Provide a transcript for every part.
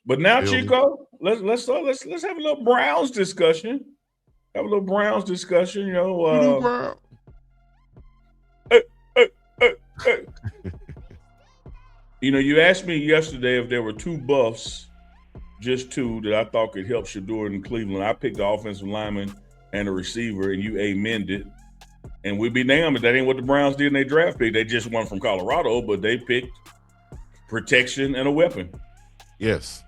But now, Feel me? Chico, let's have a little Browns discussion. Have a little Browns discussion. Who do Brown? Uh, uh, uh, uh. You asked me yesterday if there were two buffs, just two that I thought could help Shedeur in Cleveland. I picked the offensive lineman and a receiver, and you amended. And we'd be damned if that ain't what the Browns did in their draft pick. They just won from Colorado, but they picked protection and a weapon. Yes.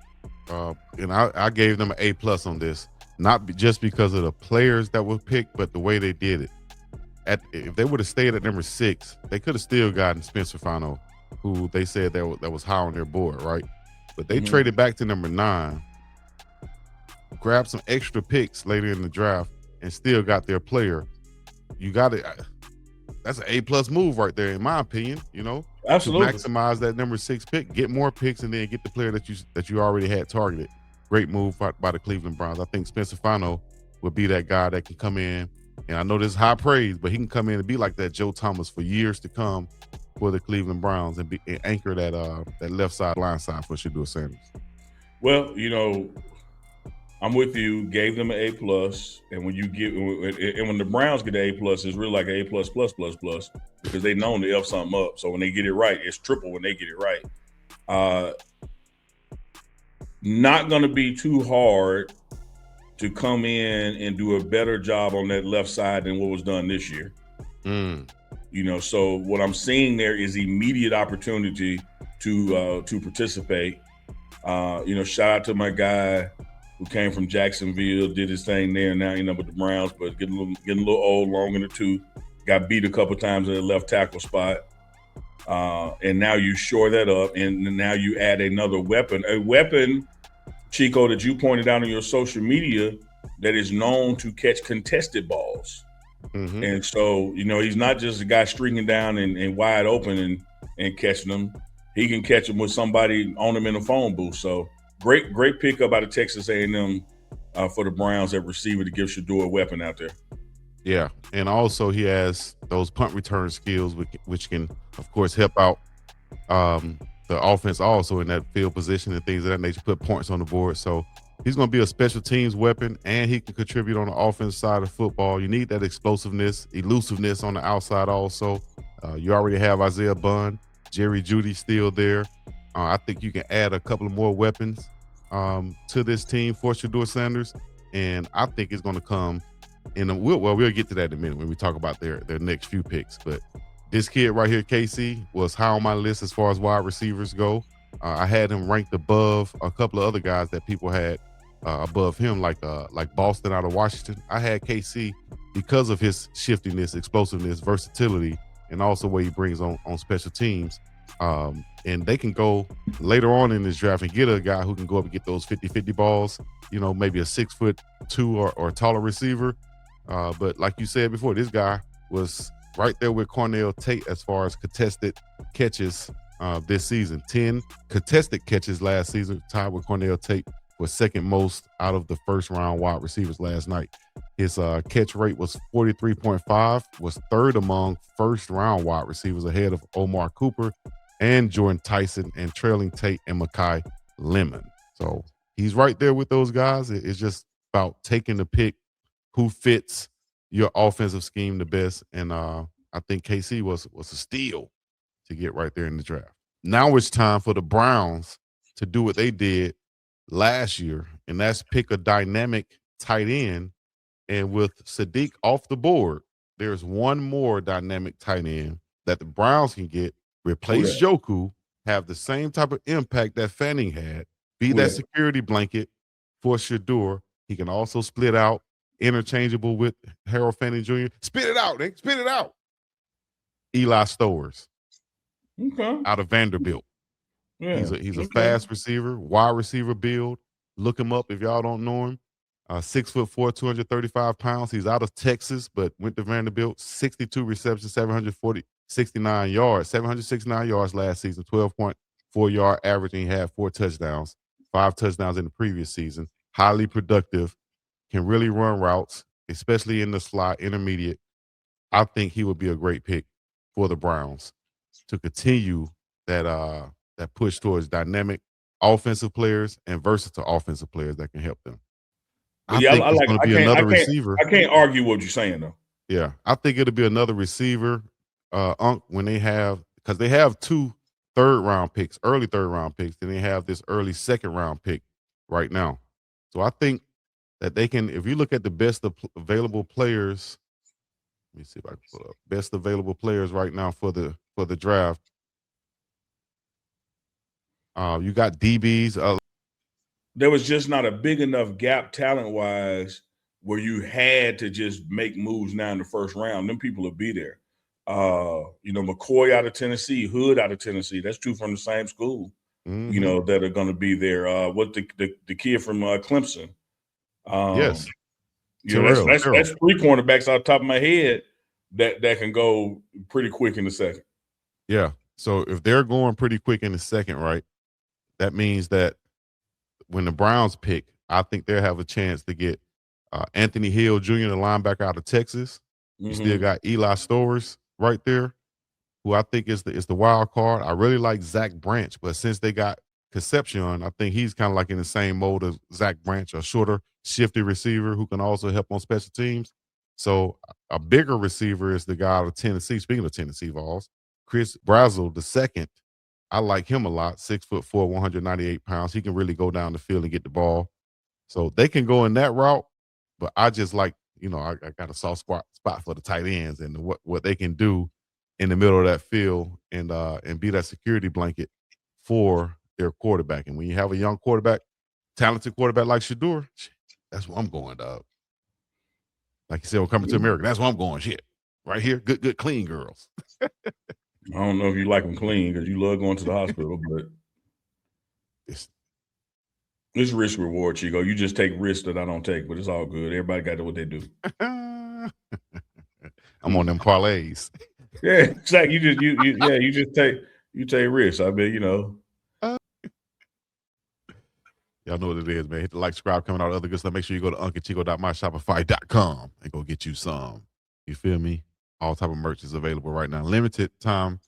And I gave them an A+ on this, not just because of the players that were picked, but the way they did it. If they would have stayed at number 6, they could have still gotten Spencer Fano, who they said that was high on their board, right? But they traded back to number 9, grabbed some extra picks later in the draft, and still got their player. You got it. That's an A+ move right there, in my opinion. Absolutely. To maximize that number 6 pick, get more picks, and then get the player that you already had targeted. Great move by the Cleveland Browns. I think Spencer Fano would be that guy that can come in, and I know this is high praise, but he can come in and be like that Joe Thomas for years to come for the Cleveland Browns and anchor that left side, line side for Shedeur Sanders. Well, I'm with you. Gave them an A+, and when the Browns get an A+, it's really like an A+++++, because they known to F something up. So when they get it right, it's triple when they get it right. Not going to be too hard to come in and do a better job on that left side than what was done this year. So what I'm seeing there is immediate opportunity to participate. Shout out to my guy who came from Jacksonville, did his thing there, and now with the Browns, but getting a little old, long in the tooth. Got beat a couple times at the left tackle spot, and now you shore that up, and now you add another weapon, Chico, that you pointed out on your social media that is known to catch contested balls. And so, he's not just a guy streaking down and wide open and catching them. He can catch them with somebody on him in a phone booth. So great pickup out of Texas A&M for the Browns at receiver to give Shedeur a weapon out there. Yeah, and also he has those punt return skills, which can, of course, help out the offense also in that field position and things of that nature, put points on the board. So he's going to be a special teams weapon, and he can contribute on the offense side of football. You need that explosiveness, elusiveness on the outside also. You already have Isaiah Bunn, Jerry Jeudy still there. I think you can add a couple of more weapons to this team for Shedeur Sanders, and I think it's going to come we'll get to that in a minute when we talk about their next few picks. But this kid right here, KC, was high on my list as far as wide receivers go. I had him ranked above a couple of other guys that people had above him, like Boston out of Washington. I had KC because of his shiftiness, explosiveness, versatility, and also what he brings on special teams. And they can go later on in this draft and get a guy who can go up and get those 50-50 balls, maybe a 6'2" or taller receiver. But like you said before, this guy was right there with Cornell Tate as far as contested catches this season. 10 contested catches last season, tied with Cornell Tate, was second most out of the first round wide receivers last night. His catch rate was 43.5, was third among first round wide receivers, ahead of Omar Cooper and Jordan Tyson, and trailing Tate and Mekhi Lemon. So he's right there with those guys. It's just about taking the pick who fits your offensive scheme the best. And I think KC was a steal to get right there in the draft. Now it's time for the Browns to do what they did last year, and that's pick a dynamic tight end. And with Sadiq off the board, there's one more dynamic tight end that the Browns can get, replace Joku, have the same type of impact that Fanning had, be that security blanket for Shedeur. He can also split out, interchangeable with Harold Fanning Jr. Spit it out, Nick. Spit it out. Eli Stowers. Okay. Out of Vanderbilt. Yeah. He's a fast receiver, wide receiver build. Look him up if y'all don't know him. 6'4", 235 pounds. He's out of Texas, but went to Vanderbilt. 62 receptions, 769 yards. 769 yards last season, 12.4 yard average, and he had 4 touchdowns. 5 touchdowns in the previous season. Highly productive. Can really run routes, especially in the slot, intermediate. I think he would be a great pick for the Browns to continue that push towards dynamic offensive players and versatile offensive players that can help them. But I yeah, think it's going to be another receiver. I can't argue what you're saying though. Yeah, I think it'll be another receiver, when they have, because they have 2 third-round picks, early third-round picks, and they have this early second-round pick right now. So I think that they can, if you look at the best available players, let me see if I can pull up best available players right now for the draft. You got DBs. There was just not a big enough gap talent wise where you had to just make moves now in the first round. Them people will be there. McCoy out of Tennessee, Hood out of Tennessee. That's 2 from the same school. Mm-hmm. That are going to be there. What the kid from Clemson? Yes, that's 3 cornerbacks off the top of my head that can go pretty quick in the second. Yeah. So if they're going pretty quick in the second, right, that means that when the Browns pick, I think they'll have a chance to get Anthony Hill Jr., the linebacker out of Texas. You still got Eli Stowers right there, who I think is the wild card. I really like Zach Branch, but since they got Concepcion, I think he's kind of like in the same mode as Zach Branch, a shorter, shifty receiver who can also help on special teams. So a bigger receiver is the guy out of Tennessee. Speaking of Tennessee Vols, Chris Brazzell the second. I like him a lot. 6'4", 198 pounds. He can really go down the field and get the ball. So they can go in that route, but I just like, I got a soft spot for the tight ends and what they can do in the middle of that field and be that security blanket for their quarterback. And when you have a young quarterback, talented quarterback like Shedeur, that's where I'm going, dog. Like you said, we're coming to America. That's where I'm going. Shit. Right here, good, clean girls. I don't know if you like them clean because you love going to the hospital, but it's risk reward, Chico. You just take risks that I don't take, but it's all good. Everybody got to do what they do. I'm on them parlays. Yeah, exactly. You just take risks. I mean, Y'all know what it is, man. Hit the like, subscribe, coming out other good stuff. Make sure you go to unclechico.myshopify.com and go get you some. You feel me? All type of merch is available right now. Limited time.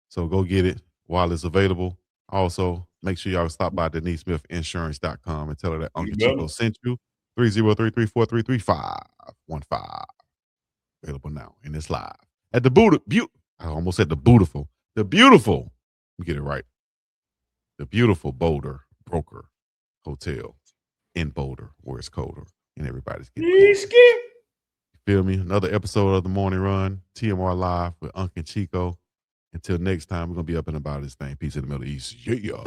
So go get it while it's available. Also, make sure y'all stop by DeniseSmithInsurance.com and tell her that Uncle Chico sent you. 303-343-3515. Available now. And it's live. At the I almost said the beautiful. The beautiful. Let me get it right. The beautiful Boulder Broker Hotel in Boulder, where it's colder and everybody's getting cold. Feel me? Another episode of the Morning Run, TMR Live with Uncle Chico. Until next time, we're going to be up and about this thing. Peace in the Middle East. Yeah.